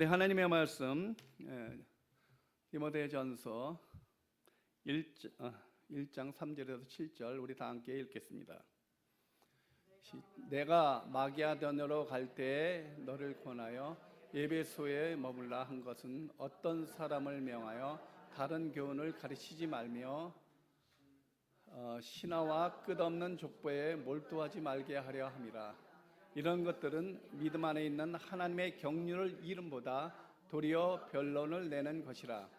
우리 하나님의 말씀 디모데전서 1장 3절에서 7절 우리 다 함께 읽겠습니다. 내가 마게도냐로 갈 때에 너를 권하여 에베소에 머물라 한 것은 어떤 사람을 명하여 다른 교훈을 가르치지 말며 신화와 끝없는 족보에 몰두하지 말게 하려 함이라. 이런 것들은 믿음 안에 있는 하나님의 경륜을 이름보다 도리어 변론을 내는 것이라.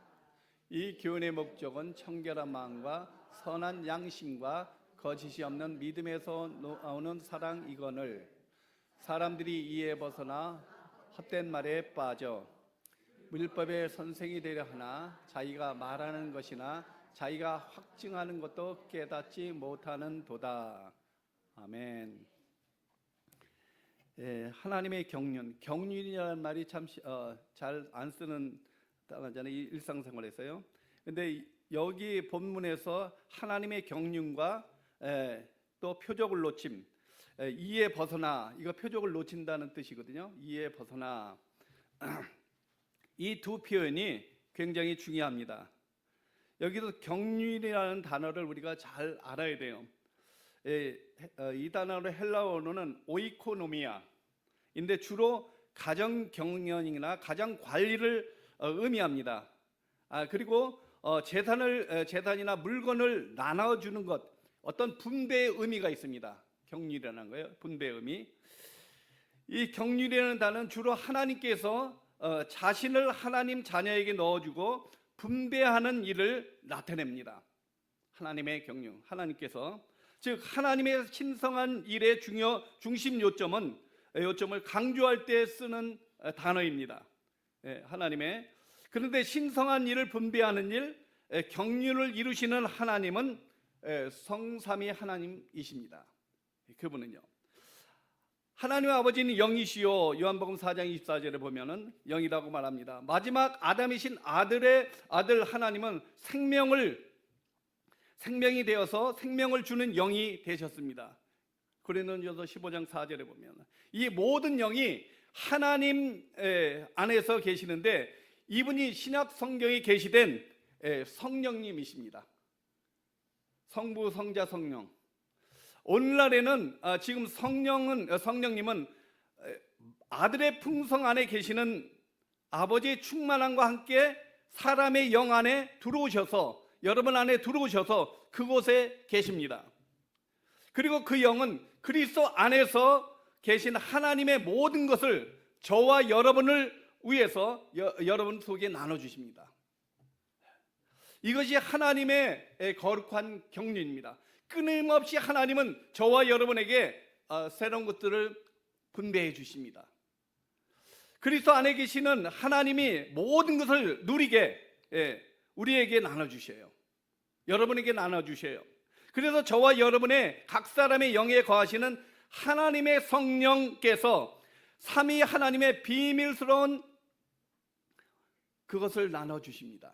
이 교훈의 목적은 청결한 마음과 선한 양심과 거짓이 없는 믿음에서 나오는 사랑이거늘 사람들이 이에 벗어나 헛된 말에 빠져 율법의 선생이 되려 하나 자기가 말하는 것이나 자기가 확증하는 것도 깨닫지 못하는 도다. 아멘. 하나님의 경륜이라는 말이 참 잘 안 쓰는 단어잖아요. 일상생활에서요. 근데 여기 본문에서 하나님의 경륜과 또 표적을 놓침, 이에 벗어나, 이거 표적을 놓친다는 뜻이거든요. 이에 벗어나. 이 두 표현이 굉장히 중요합니다. 여기서 경륜이라는 단어를 우리가 잘 알아야 돼요. 이 단어로 헬라어로는 오이코노미아인데 주로 가정 경영이나 가정 관리를 의미합니다. 그리고 재산이나 물건을 나눠주는 것, 어떤 분배의 의미가 있습니다. 경륜이라는 거예요. 분배의 의미. 이 경륜이라는 단어는 주로 하나님께서 자신을 하나님 자녀에게 넣어주고 분배하는 일을 나타냅니다. 하나님의 경륜, 하나님께서 즉 하나님의 신성한 일의 중심 요점을 강조할 때 쓰는 단어입니다. 하나님의. 그런데 신성한 일을 분배하는 일, 경륜을 이루시는 하나님은 성삼위 하나님이십니다. 그분은요. 하나님의 아버지는 영이시요, 요한복음 4장 24절에 보면은 영이라고 말합니다. 마지막 아담이신 아들 하나님은 생명이 되어서 생명을 주는 영이 되셨습니다. 고린도전서 15장 4절에 보면 이 모든 영이 하나님 안에서 계시는데 이분이 신약 성경에 계시된 성령님이십니다. 성부, 성자, 성령. 오늘날에는 지금 성령님은 아들의 풍성 안에 계시는 아버지의 충만함과 함께 사람의 영 안에 들어오셔서 여러분 안에 들어오셔서 그곳에 계십니다. 그리고 그 영은 그리스도 안에서 계신 하나님의 모든 것을 저와 여러분을 위해서 여러분 속에 나눠주십니다. 이것이 하나님의 거룩한 경륜입니다. 끊임없이 하나님은 저와 여러분에게 새로운 것들을 분배해 주십니다. 그리스도 안에 계시는 하나님이 모든 것을 누리게 우리에게 나눠주셔요. 여러분에게 나눠주셔요. 그래서 저와 여러분의 각 사람의 영에 거하시는 하나님의 성령께서 삼위 하나님의 비밀스러운 그것을 나눠주십니다.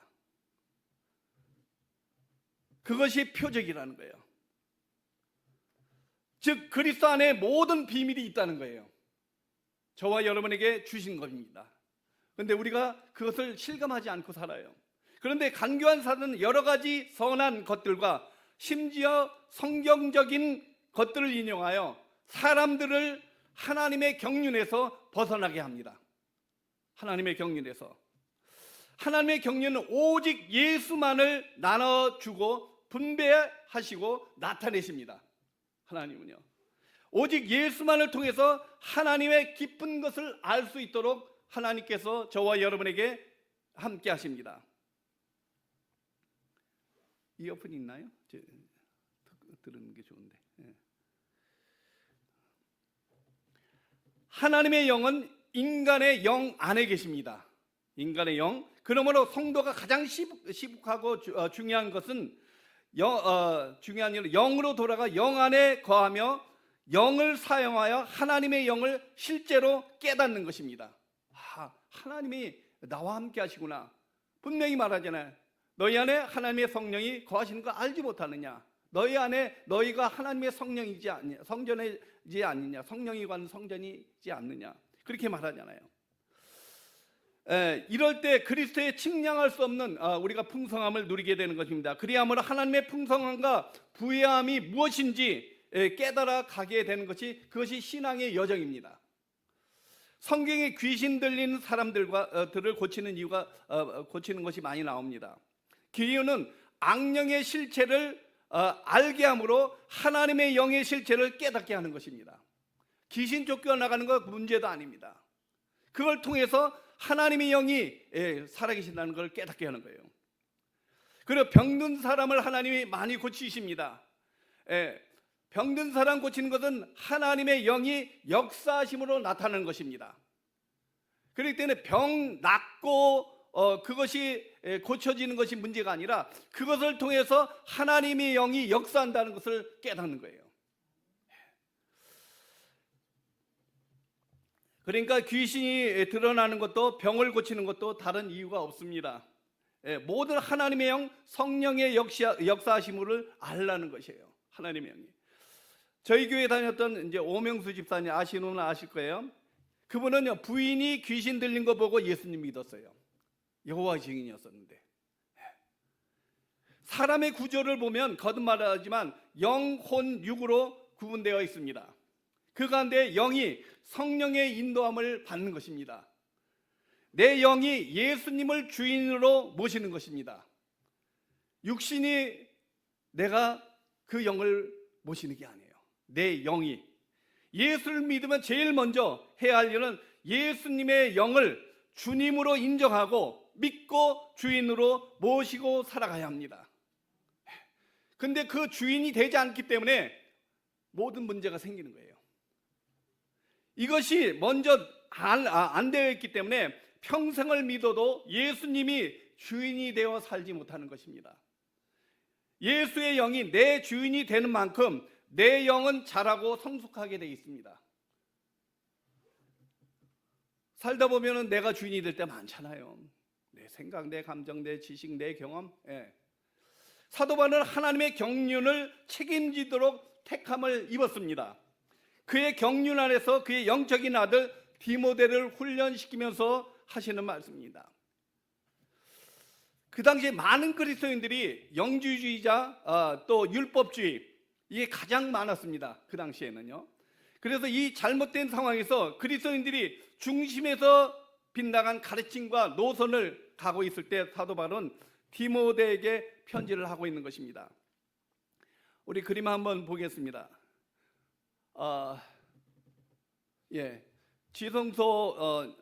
그것이 표적이라는 거예요. 즉 그리스도 안에 모든 비밀이 있다는 거예요. 저와 여러분에게 주신 겁니다. 그런데 우리가 그것을 실감하지 않고 살아요. 그런데 간교한 사도는 여러 가지 선한 것들과 심지어 성경적인 것들을 인용하여 사람들을 하나님의 경륜에서 벗어나게 합니다. 하나님의 경륜에서. 하나님의 경륜은 오직 예수만을 나눠주고 분배하시고 나타내십니다. 하나님은요. 오직 예수만을 통해서 하나님의 깊은 것을 알 수 있도록 하나님께서 저와 여러분에게 함께 하십니다. 이어폰 있나요? 들은 게 좋은데. 하나님의 영은 인간의 영 안에 계십니다. 인간의 영. 그러므로 성도가 가장 시북하고 중요한 것은 중요한 일은 영으로 돌아가 영 안에 거하며 영을 사용하여 하나님의 영을 실제로 깨닫는 것입니다. 하나님이 나와 함께 하시구나. 분명히 말하잖아요. 너희 안에 하나님의 성령이 거하시는 거 알지 못하느냐? 너희 안에 너희가 하나님의 성령이지 않느냐? 성전이지 않느냐? 성령이 관 성전이지 않느냐? 그렇게 말하잖아요. 이럴 때 그리스도의 측량할 수 없는 우리가 풍성함을 누리게 되는 것입니다. 그리함으로 하나님의 풍성함과 부유함이 무엇인지 깨달아 가게 되는 것이, 그것이 신앙의 여정입니다. 성경에 귀신 들린 사람들을 고치는 이유가 고치는 것이 많이 나옵니다. 그 이유는 악령의 실체를 알게 함으로 하나님의 영의 실체를 깨닫게 하는 것입니다. 귀신 쫓겨나가는 것 문제도 아닙니다. 그걸 통해서 하나님의 영이 살아계신다는 걸 깨닫게 하는 거예요. 그리고 병든 사람을 하나님이 많이 고치십니다. 병든 사람 고치는 것은 하나님의 영이 역사하심으로 나타나는 것입니다. 그렇기 때문에 병 낫고 그것이 고쳐지는 것이 문제가 아니라 그것을 통해서 하나님의 영이 역사한다는 것을 깨닫는 거예요. 그러니까 귀신이 드러나는 것도 병을 고치는 것도 다른 이유가 없습니다. 모든 하나님의 영, 성령의 역사하심을 알라는 것이에요. 하나님의 영이. 저희 교회 다녔던 이제 오명수 집사님 아시는 분은 아실 거예요. 그분은 부인이 귀신 들린 거 보고 예수님 믿었어요. 여호와 증인이었었는데, 사람의 구조를 보면 거듭말하지만 영, 혼, 육으로 구분되어 있습니다. 그 가운데 영이 성령의 인도함을 받는 것입니다. 내 영이 예수님을 주인으로 모시는 것입니다. 육신이 내가 그 영을 모시는 게 아니에요. 내 영이. 예수를 믿으면 제일 먼저 해야 할 일은 예수님의 영을 주님으로 인정하고 믿고 주인으로 모시고 살아가야 합니다. 근데 그 주인이 되지 않기 때문에 모든 문제가 생기는 거예요. 이것이 먼저 안 되어 있기 때문에 평생을 믿어도 예수님이 주인이 되어 살지 못하는 것입니다. 예수의 영이 내 주인이 되는 만큼 내 영은 자라고 성숙하게 되어 있습니다. 살다 보면 내가 주인이 될 때 많잖아요. 내 생각, 내 감정, 내 지식, 내 경험. 사도 바울은 하나님의 경륜을 책임지도록 택함을 입었습니다. 그의 경륜 안에서 그의 영적인 아들 디모데를 훈련시키면서 하시는 말씀입니다. 그 당시에 많은 그리스도인들이 영주주의자, 또 율법주의, 이게 가장 많았습니다. 그 당시에는요. 그래서 이 잘못된 상황에서 그리스도인들이 중심에서 빗나간 가르침과 노선을 가고 있을 때 사도 바울은 디모데에게 편지를 하고 있는 것입니다. 우리 그림 한번 보겠습니다. 지성소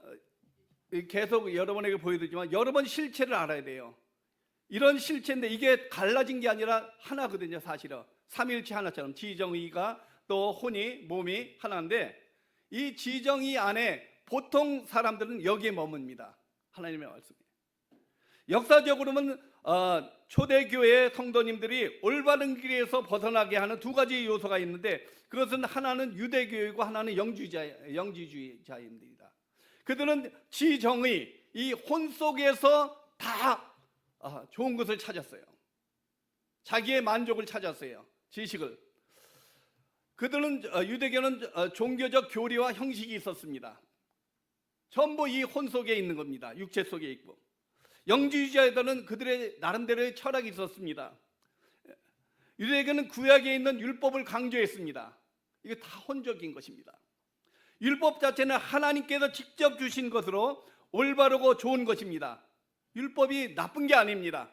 계속 여러분에게 보여드리지만 여러분 실체를 알아야 돼요. 이런 실체인데 이게 갈라진 게 아니라 하나거든요. 사실은 삼위일체 하나처럼 지정의가 또 혼이 몸이 하나인데 이 지정의 안에 보통 사람들은 여기에 머뭅니다. 하나님의 말씀이. 역사적으로는 초대교회 성도님들이 올바른 길에서 벗어나게 하는 두 가지 요소가 있는데 그것은 하나는 유대교이고 하나는 영지주의자입니다. 그들은 지정의, 이 혼 속에서 다 좋은 것을 찾았어요. 자기의 만족을 찾았어요. 지식을. 그들은 유대교는 종교적 교리와 형식이 있었습니다. 전부 이 혼 속에 있는 겁니다. 육체 속에 있고. 영지주의자들은 그들의 나름대로의 철학이 있었습니다. 유대교는 구약에 있는 율법을 강조했습니다. 이게 다 혼적인 것입니다. 율법 자체는 하나님께서 직접 주신 것으로 올바르고 좋은 것입니다. 율법이 나쁜 게 아닙니다.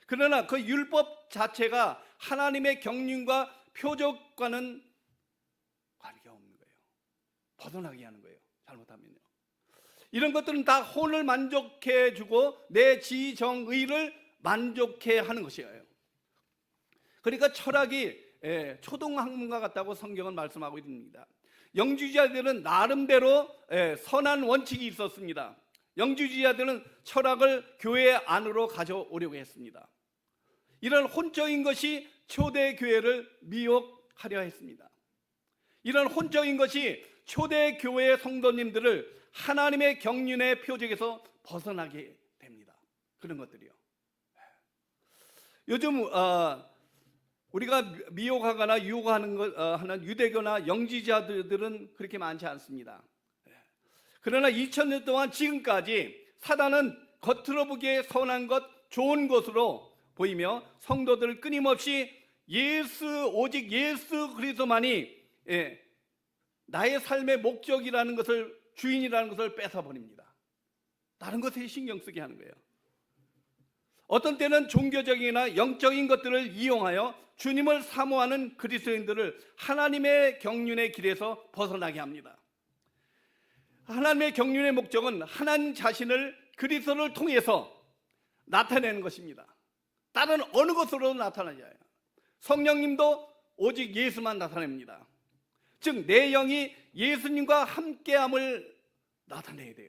그러나 그 율법 자체가 하나님의 경륜과 표적과는 관계가 없는 거예요. 벗어나게 하는 거예요. 잘못하면요. 이런 것들은 다 혼을 만족해 주고 내 지정의를 만족해 하는 것이에요. 그러니까 철학이 초등학문과 같다고 성경은 말씀하고 있습니다. 영주주의자들은 나름대로 선한 원칙이 있었습니다. 영주주의자들은 철학을 교회 안으로 가져오려고 했습니다. 이런 혼적인 것이 초대교회를 미혹하려 했습니다. 이런 혼적인 것이 초대교회 성도님들을 하나님의 경륜의 표적에서 벗어나게 됩니다. 그런 것들이요. 요즘 우리가 미혹하거나 유혹하는 하는 유대교나 영지자들은 그렇게 많지 않습니다. 그러나 2000년 동안 지금까지 사단은 겉으로 보기에 선한 것, 좋은 것으로 보이며 성도들을 끊임없이 오직 예수 그리스도만이 나의 삶의 목적이라는 것을, 주인이라는 것을 뺏어버립니다. 다른 것에 신경 쓰게 하는 거예요. 어떤 때는 종교적이나 영적인 것들을 이용하여 주님을 사모하는 그리스도인들을 하나님의 경륜의 길에서 벗어나게 합니다. 하나님의 경륜의 목적은 하나님 자신을 그리스도를 통해서 나타내는 것입니다. 다른 어느 것으로도 나타나지 않아요. 성령님도 오직 예수만 나타냅니다. 즉 내 영이 예수님과 함께함을 나타내야 돼요.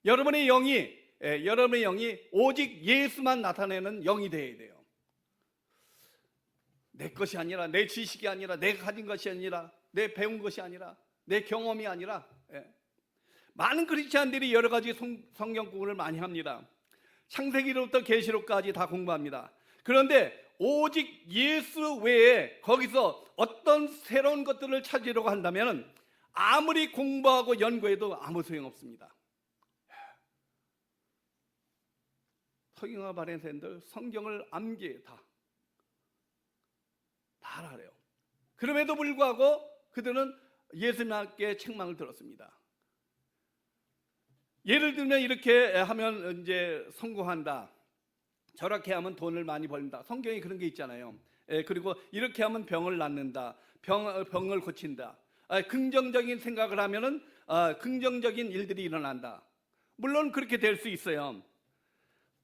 여러분의 영이 오직 예수만 나타내는 영이 되어야 돼요. 내 것이 아니라, 내 지식이 아니라, 내가 가진 것이 아니라, 내 배운 것이 아니라, 내 경험이 아니라. 많은 크리스찬들이 여러 가지 성경 공부를 많이 합니다. 창세기로부터 계시록까지 다 공부합니다. 그런데 오직 예수 외에 거기서 어떤 새로운 것들을 찾으려고 한다면 아무리 공부하고 연구해도 아무 소용없습니다. 서기관과 바리새인들 성경을 암기해 다 알아요. 그럼에도 불구하고 그들은 예수님께 책망을 들었습니다. 예를 들면 이렇게 하면 이제 성공한다, 저렇게 하면 돈을 많이 벌린다, 성경에 그런 게 있잖아요. 그리고 이렇게 하면 병을 낫는다, 병을 고친다, 긍정적인 생각을 하면은 긍정적인 일들이 일어난다. 물론 그렇게 될 수 있어요.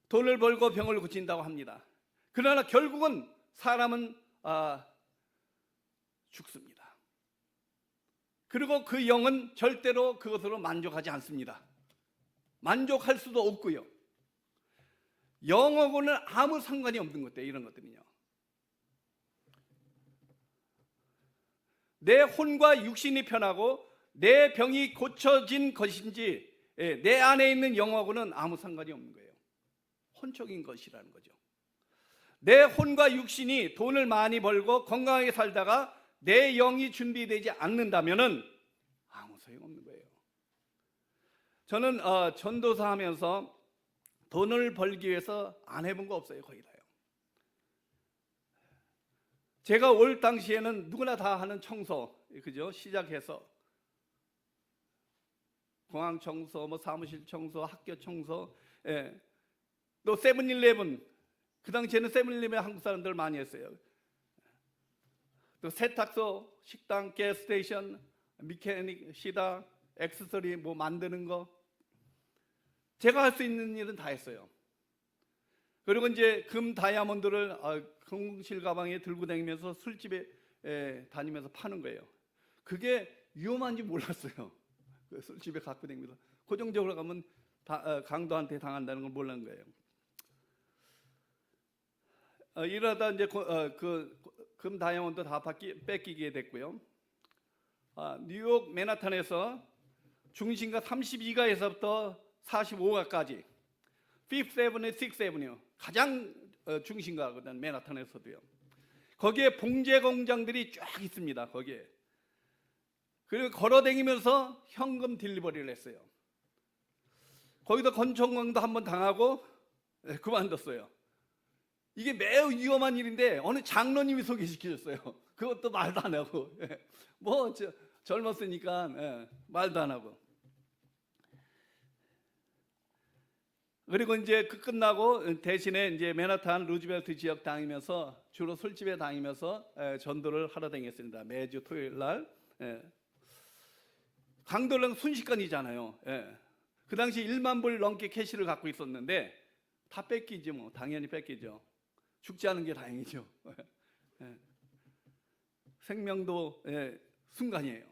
돈을 벌고 병을 고친다고 합니다. 그러나 결국은 사람은 죽습니다. 그리고 그 영은 절대로 그것으로 만족하지 않습니다. 만족할 수도 없고요. 영하고는 아무 상관이 없는 것들, 이런 것들은요. 내 혼과 육신이 편하고 내 병이 고쳐진 것인지 내 안에 있는 영하고는 아무 상관이 없는 거예요. 혼적인 것이라는 거죠. 내 혼과 육신이 돈을 많이 벌고 건강하게 살다가 내 영이 준비되지 않는다면은 아무 소용없는 거예요. 저는 전도사 하면서 돈을 벌기 위해서 안 해본 거 없어요. 거의 다요. 제가 올 당시에는 누구나 다 하는 청소, 그죠? 시작해서 공항 청소, 뭐 사무실 청소, 학교 청소, 또 세븐일레븐, 그 당시에는 세븐일레븐 한국 사람들 많이 했어요. 또 세탁소, 식당, 가스스테이션, 미케닉, 시다, 액세서리 뭐 만드는 거, 제가 할 수 있는 일은 다 했어요. 그리고 이제 금 다이아몬드를 금실 가방에 들고 다니면서 술집에 다니면서 파는 거예요. 그게 위험한지 몰랐어요. 그 술집에 갖고 다니면서 고정적으로 가면 강도한테 당한다는 걸 몰랐는 거예요. 이러다 이제 금 다이아몬드 다 뺏기게 됐고요. 뉴욕 맨하탄에서 중심가 32가에서부터 45가까지 5th Avenue, 6th Avenue 가장 중심가거든, 맨하탄에서도요. 거기에 봉제 공장들이 쫙 있습니다. 거기에. 그리고 걸어다니면서 현금 딜리버리를 했어요. 거기서 건총광도 한번 당하고 그만뒀어요. 이게 매우 위험한 일인데 어느 장로님이 소개시켜줬어요. 그것도 말도 안 하고 뭐 젊었으니까 말도 안 하고. 그리고 이제 끝나고 대신에 이제 맨하탄 루즈벨트 지역 다니면서 주로 술집에 다니면서 전도를 하러 다녔습니다. 매주 토요일 날. 강도는 순식간이잖아요. 그 당시 1만 불 넘게 캐시를 갖고 있었는데 다 뺏기지 뭐. 당연히 뺏기죠. 죽지 않은 게 다행이죠. 생명도 순간이에요.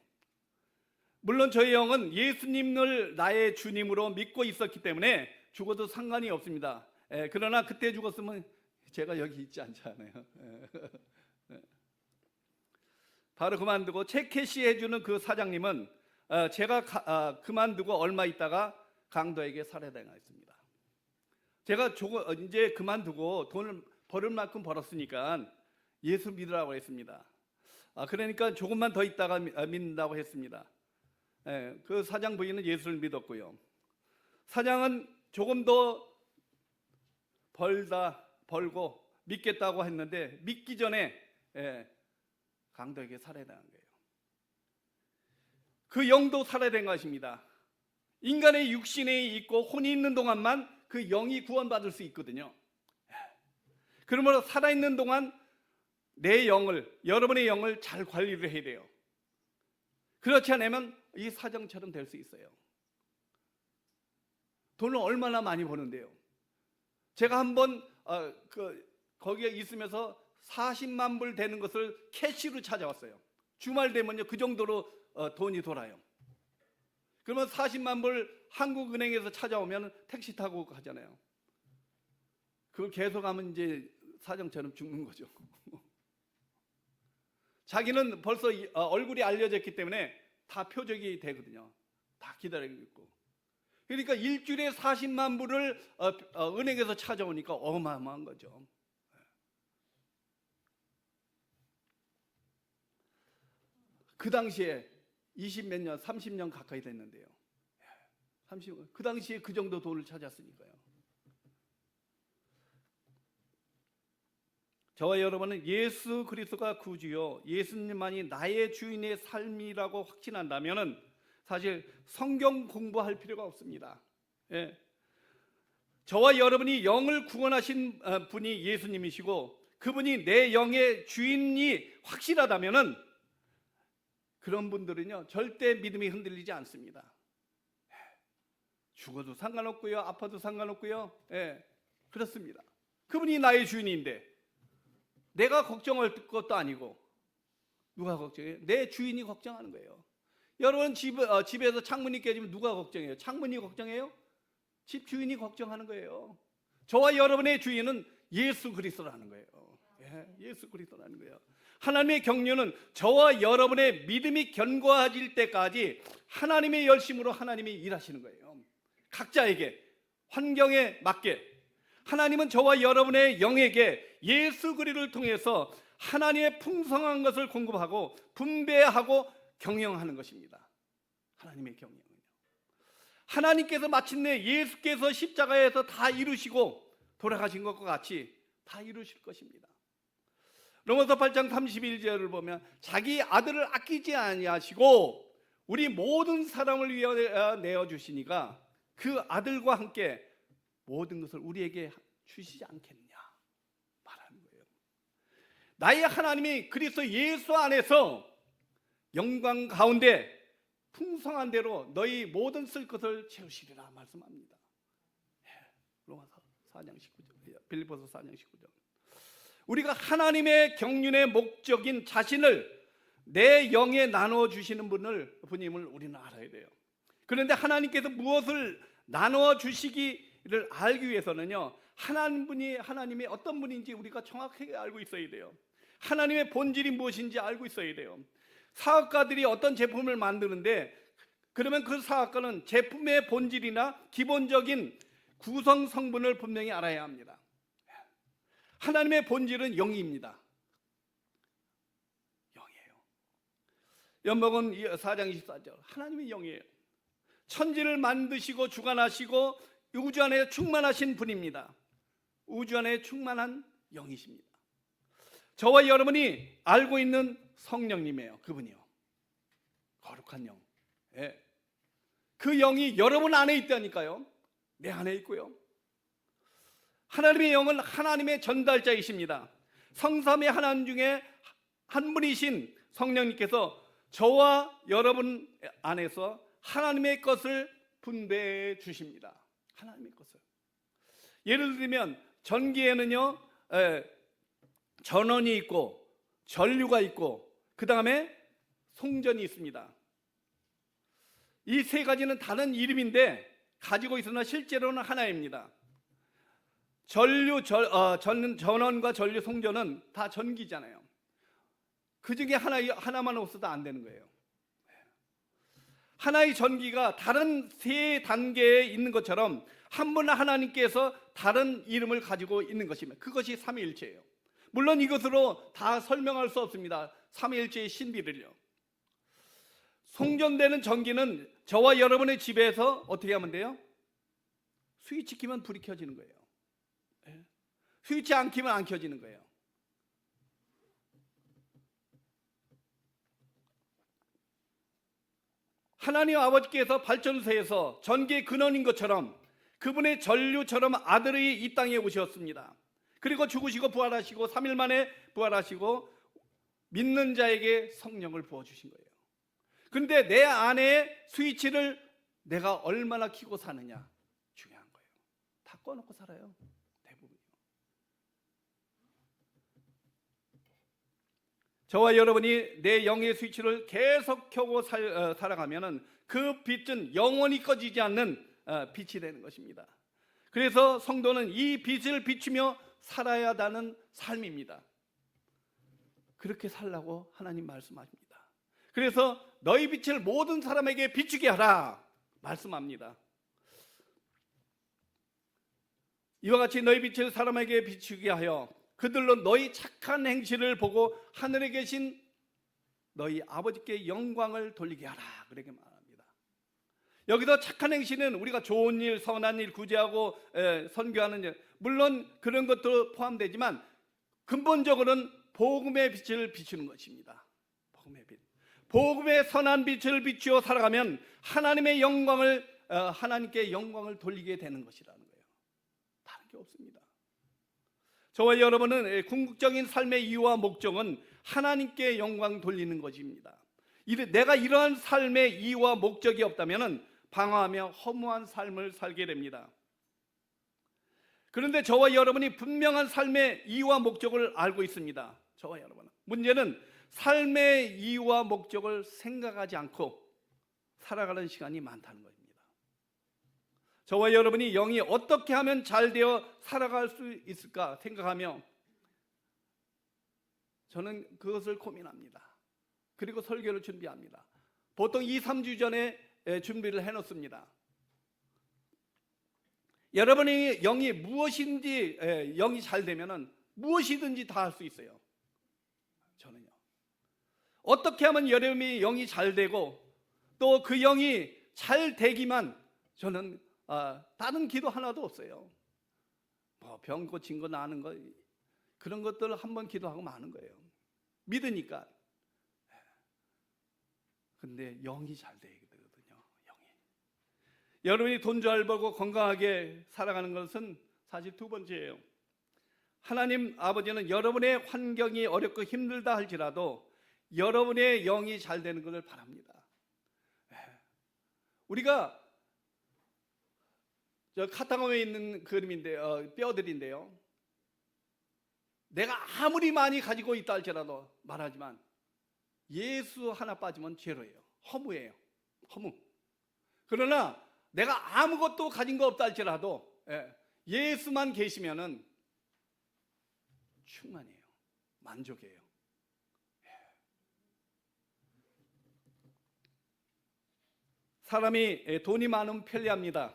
물론 저희 영은 예수님을 나의 주님으로 믿고 있었기 때문에 죽어도 상관이 없습니다. 그러나 그때 죽었으면 제가 여기 있지 않잖아요. 바로 그만두고 체캐시 해주는 그 사장님은 제가 그만두고 얼마 있다가 강도에게 살해당했습니다. 제가 이제 그만두고 돈을 벌을 만큼 벌었으니까 예수 믿으라고 했습니다. 그러니까 조금만 더 있다가 믿는다고 했습니다. 그 사장 부인은 예수를 믿었고요. 사장은 조금 더 벌고 믿겠다고 했는데 믿기 전에 강도에게 살해당한 거예요. 그 영도 살해된 것입니다. 인간의 육신에 있고 혼이 있는 동안만 그 영이 구원받을 수 있거든요. 그러므로 살아있는 동안 내 영을, 여러분의 영을 잘 관리를 해야 돼요. 그렇지 않으면 이 사정처럼 될 수 있어요. 돈을 얼마나 많이 버는데요. 제가 한번 거기에 있으면서 40만 불 되는 것을 캐시로 찾아왔어요. 주말 되면요 그 정도로 돈이 돌아요. 그러면 40만 불 한국은행에서 찾아오면 택시 타고 가잖아요. 그걸 계속 하면 이제 사정처럼 죽는 거죠. 자기는 벌써 얼굴이 알려졌기 때문에 다 표적이 되거든요. 다 기다리고 있고. 그러니까 일주일에 40만 불을 은행에서 찾아오니까 어마어마한 거죠. 그 당시에 20몇 년, 30년 가까이 됐는데요. 그 당시에 그 정도 돈을 찾았으니까요. 저와 여러분은 예수 그리스도가 구주요, 예수님만이 나의 주인의 삶이라고 확신한다면은 사실 성경 공부할 필요가 없습니다. 저와 여러분이 영을 구원하신 분이 예수님이시고 그분이 내 영의 주인이 확실하다면은 그런 분들은요 절대 믿음이 흔들리지 않습니다. 죽어도 상관없고요, 아파도 상관없고요. 그렇습니다. 그분이 나의 주인인데 내가 걱정할 것도 아니고 누가 걱정해요? 내 주인이 걱정하는 거예요. 여러분 집에서 창문이 깨지면 누가 걱정해요? 창문이 걱정해요? 집 주인이 걱정하는 거예요. 저와 여러분의 주인은 예수 그리스도라는 거예요. 예수 그리스도라는 거예요. 하나님의 경륜은 저와 여러분의 믿음이 견고해질 때까지 하나님의 열심으로 하나님이 일하시는 거예요. 각자에게 환경에 맞게 하나님은 저와 여러분의 영에게 예수 그리스도를 통해서 하나님의 풍성한 것을 공급하고 분배하고 경영하는 것입니다. 하나님의 경영은요. 하나님께서 마침내 예수께서 십자가에서 다 이루시고 돌아가신 것과 같이 다 이루실 것입니다. 로마서 8장 31절을 보면 자기 아들을 아끼지 아니하시고 우리 모든 사람을 위하여 내어주시니까 그 아들과 함께 모든 것을 우리에게 주시지 않겠느냐 말하는 거예요. 나의 하나님이 그리스도 예수 안에서 영광 가운데 풍성한 대로 너희 모든 쓸 것을 채우시리라 말씀합니다. 로마서 4장 19절, 빌립보서 4장 19절. 우리가 하나님의 경륜의 목적인 자신을 내 영에 나누어 주시는 분임을 우리는 알아야 돼요. 그런데 하나님께서 무엇을 나누어 주시기를 알기 위해서는요, 하나님이 어떤 분인지 우리가 정확하게 알고 있어야 돼요. 하나님의 본질이 무엇인지 알고 있어야 돼요. 사업가들이 어떤 제품을 만드는데 그러면 그 사업가는 제품의 본질이나 기본적인 구성 성분을 분명히 알아야 합니다. 하나님의 본질은 영입니다. 영이에요. 연복음 4장 24절 하나님이 영이에요. 천지를 만드시고 주관하시고 우주 안에 충만하신 분입니다. 우주 안에 충만한 영이십니다. 저와 여러분이 알고 있는 성령님이에요. 그분이요. 거룩한 영. 그 영이 여러분 안에 있다니까요. 내 안에 있고요. 하나님의 영은 하나님의 전달자이십니다. 성삼위 하나님 중에 한 분이신 성령님께서 저와 여러분 안에서 하나님의 것을 분배해 주십니다. 하나님의 것을. 예를 들면 전기에는요 전원이 있고 전류가 있고 그 다음에 송전이 있습니다. 이 세 가지는 다른 이름인데 가지고 있으나 실제로는 하나입니다. 전원과 전류, 송전은 다 전기잖아요. 그 중에 하나만 없어도 안 되는 거예요. 하나의 전기가 다른 세 단계에 있는 것처럼 한 분 하나님께서 다른 이름을 가지고 있는 것입니다. 그것이 삼위일체예요. 물론 이것으로 다 설명할 수 없습니다. 삼위일체의 신비를요. 송전되는 전기는 저와 여러분의 집에서 어떻게 하면 돼요? 스위치 키면 불이 켜지는 거예요. 스위치 안 키면 안 켜지는 거예요. 하나님 아버지께서 발전소에서 전기의 근원인 것처럼 그분의 전류처럼 아들이 이 땅에 오셨습니다. 그리고 죽으시고 부활하시고 3일 만에 부활하시고 믿는 자에게 성령을 부어주신 거예요. 근데 내 안에 스위치를 내가 얼마나 켜고 사느냐 중요한 거예요. 다 꺼놓고 살아요, 대부분요. 저와 여러분이 내 영의 스위치를 계속 켜고 살아가면은 그 빛은 영원히 꺼지지 않는 빛이 되는 것입니다. 그래서 성도는 이 빛을 비추며 살아야 하는 삶입니다. 그렇게 살라고 하나님 말씀하십니다. 그래서 너희 빛을 모든 사람에게 비추게 하라 말씀합니다. 이와 같이 너희 빛을 사람에게 비추게 하여 그들로 너희 착한 행실을 보고 하늘에 계신 너희 아버지께 영광을 돌리게 하라 그렇게 말합니다. 여기서 착한 행실은 우리가 좋은 일, 선한 일, 구제하고 선교하는 일, 물론 그런 것도 포함되지만 근본적으로는 복음의 빛을 비추는 것입니다. 복음의 빛, 복음의 선한 빛을 비추어 살아가면 하나님의 영광을 하나님께 영광을 돌리게 되는 것이라는 거예요. 다른 게 없습니다. 저와 여러분은 궁극적인 삶의 이유와 목적은 하나님께 영광 돌리는 것입니다. 내가 이러한 삶의 이유와 목적이 없다면 방황하며 허무한 삶을 살게 됩니다. 그런데 저와 여러분이 분명한 삶의 이유와 목적을 알고 있습니다. 저와 여러분은. 문제는 삶의 이유와 목적을 생각하지 않고 살아가는 시간이 많다는 것입니다. 저와 여러분이 영이 어떻게 하면 잘 되어 살아갈 수 있을까 생각하며 저는 그것을 고민합니다. 그리고 설교를 준비합니다. 보통 2, 3주 전에 준비를 해놓습니다. 여러분이 영이 무엇인지 영이 잘 되면은 무엇이든지 다 할 수 있어요. 저는요. 어떻게 하면 여러분이 영이 잘 되고 또 그 영이 잘 되기만 저는 다른 기도 하나도 없어요. 뭐 병 고친 거 나는 거 그런 것들 한번 기도하고 마는 거예요. 믿으니까. 근데 영이 잘 돼야 되거든요. 영이. 여러분이 돈 잘 벌고 건강하게 살아가는 것은 사실 두 번째예요. 하나님 아버지는 여러분의 환경이 어렵고 힘들다 할지라도 여러분의 영이 잘 되는 것을 바랍니다. 우리가 저 카타콤에 있는 그림인데요, 뼈들인데요. 내가 아무리 많이 가지고 있다 할지라도 말하지만 예수 하나 빠지면 죄로예요. 허무예요. 허무. 그러나 내가 아무것도 가진 거 없다 할지라도 예수만 계시면은 충만해요. 만족해요. 사람이 돈이 많으면 편리합니다.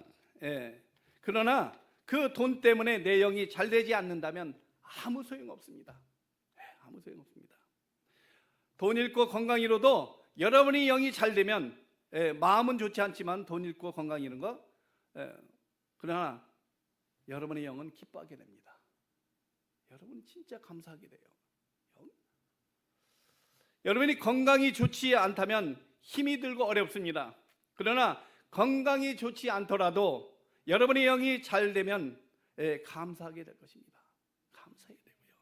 그러나 그 돈 때문에 내 영이 잘 되지 않는다면 아무 소용없습니다. 아무 소용없습니다. 돈 잃고 건강 잃어도 여러분이 영이 잘 되면 마음은 좋지 않지만 돈 잃고 건강 잃은 거 그러나 여러분의 영은 기뻐하게 됩니다. 여러분 진짜 감사하게 돼요. 여러분이 건강이 좋지 않다면 힘이 들고 어렵습니다. 그러나 건강이 좋지 않더라도 여러분의 영이 잘 되면 감사하게 될 것입니다. 감사해야 되고요.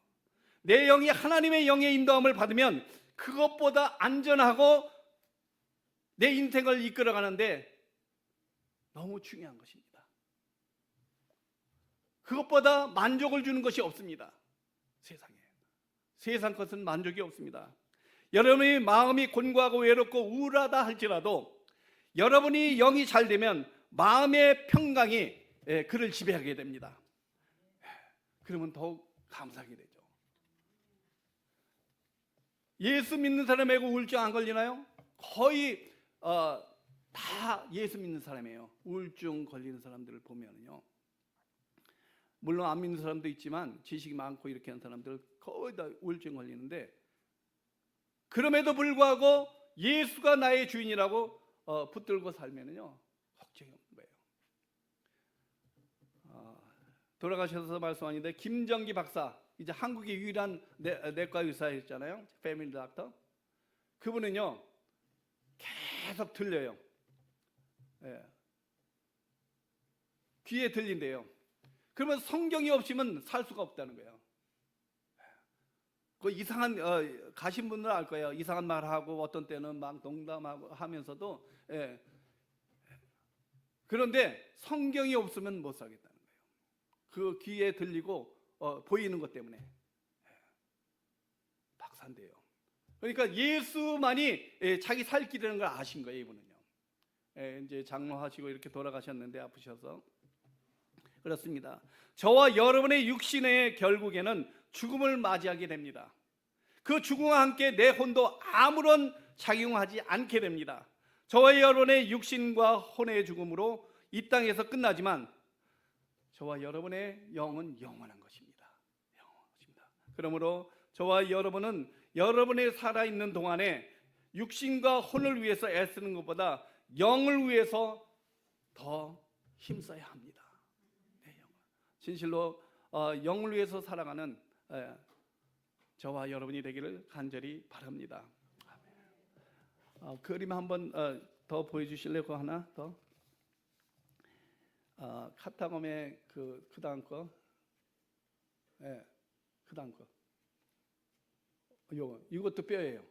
내 영이 하나님의 영의 인도함을 받으면 그것보다 안전하고 내 인생을 이끌어가는데 너무 중요한 것입니다. 그것보다 만족을 주는 것이 없습니다. 세상에. 세상 것은 만족이 없습니다. 여러분의 마음이 곤고하고 외롭고 우울하다 할지라도 여러분이 영이 잘 되면 마음의 평강이 그를 지배하게 됩니다. 그러면 더욱 감사하게 되죠. 예수 믿는 사람에게 우울증 안 걸리나요? 거의 다 예수 믿는 사람이에요. 우울증 걸리는 사람들을 보면요. 물론 안 믿는 사람도 있지만 지식이 많고 이렇게 하는 사람들 거의 다 우울증 걸리는데 그럼에도 불구하고 예수가 나의 주인이라고 붙들고 살면은요 걱정이 없는 거예요. 돌아가셔서 말씀하는데 김정기 박사, 이제 한국의 유일한 내과 의사였잖아요. 패밀리 닥터. 그분은요 계속 들려요. 예. 귀에 들린대요. 그러면 성경이 없으면 살 수가 없다는 거예요. 그 이상한 가신 분들은 알 거예요. 이상한 말하고 어떤 때는 막 농담하고 하면서도 그런데 성경이 없으면 못 살겠다는 거예요. 그 귀에 들리고 보이는 것 때문에 박사인데요. 그러니까 예수만이 자기 살 길이라는 걸 아신 거예요. 이분은요. 이제 장로하시고 이렇게 돌아가셨는데 아프셔서 그렇습니다. 저와 여러분의 육신의 결국에는 죽음을 맞이하게 됩니다. 그 죽음과 함께 내 혼도 아무런 작용하지 않게 됩니다. 저와 여러분의 육신과 혼의 죽음으로 이 땅에서 끝나지만 저와 여러분의 영은 영원한 것입니다. 영원한 것입니다. 그러므로 저와 여러분은 여러분의 살아있는 동안에 육신과 혼을 위해서 애쓰는 것보다 영을 위해서 더 힘써야 합니다. 네, 진실로 영을 위해서 살아가는 저와 여러분이 되기를 간절히 바랍니다. 그림 한번 더 보여주실래요? 그거 하나 더. 카타콤의 그 다음 거, 그 다음 거. 이것도 뼈예요.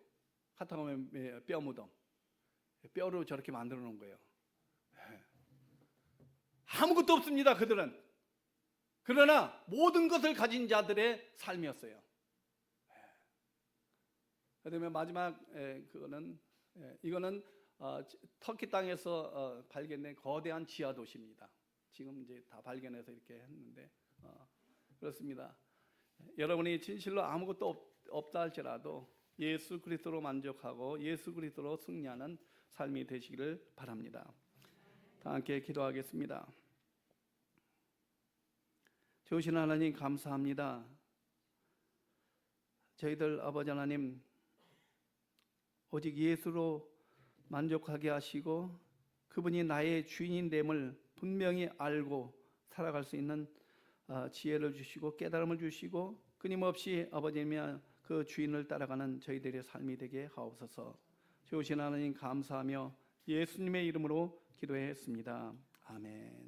카타콤의 뼈 무덤. 뼈로 저렇게 만들어 놓은 거예요. 아무것도 없습니다. 그들은. 그러나 모든 것을 가진 자들의 삶이었어요. 그다음에 마지막 그거는 이거는 터키 땅에서 발견된 거대한 지하 도시입니다. 지금 이제 다 발견해서 이렇게 했는데 그렇습니다. 여러분이 진실로 아무것도 없다 할지라도 예수 그리스도로 만족하고 예수 그리스도로 승리하는 삶이 되시기를 바랍니다. 다 함께 기도하겠습니다. 좋으신 하나님 감사합니다. 저희들 아버지 하나님 오직 예수로 만족하게 하시고 그분이 나의 주인됨을 분명히 알고 살아갈 수 있는 지혜를 주시고 깨달음을 주시고 끊임없이 아버지님의 그 주인을 따라가는 저희들의 삶이 되게 하옵소서. 좋으신 하나님 감사하며 예수님의 이름으로 기도했습니다. 아멘.